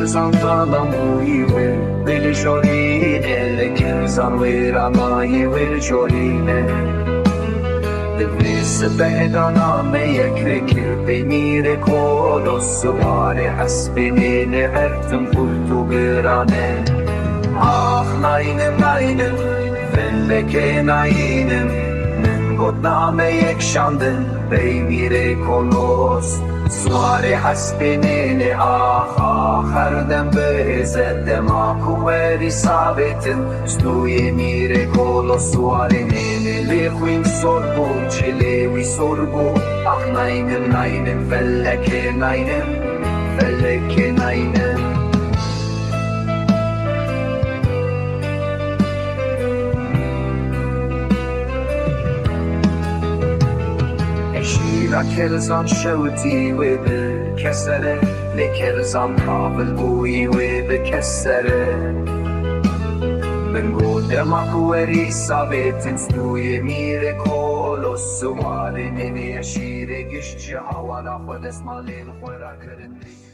كرزان ظلموي بالجولينة لكرزان ويراناي والجولينة Dnes بدانا ما يكركر بمير كولوس سواري حسبني عرفتم قلت قرانه ناينم فلك ناينم من قدام يكشاندن بمير كولوس سواري حسبني آخردم بهزدم آكواري ثابتن ستوي مير كولوس سواري لخوين sorbu, çilevi sorbu naynim, felleke naynim Eşira kerzan şevti ve bir kesere Lekerzan kabel buyi ve bir kesere من قدامك ورثابت ستوي مير كولوس سواري نبي أشيرك إشجع ولا خد اسمع لين خورا كرني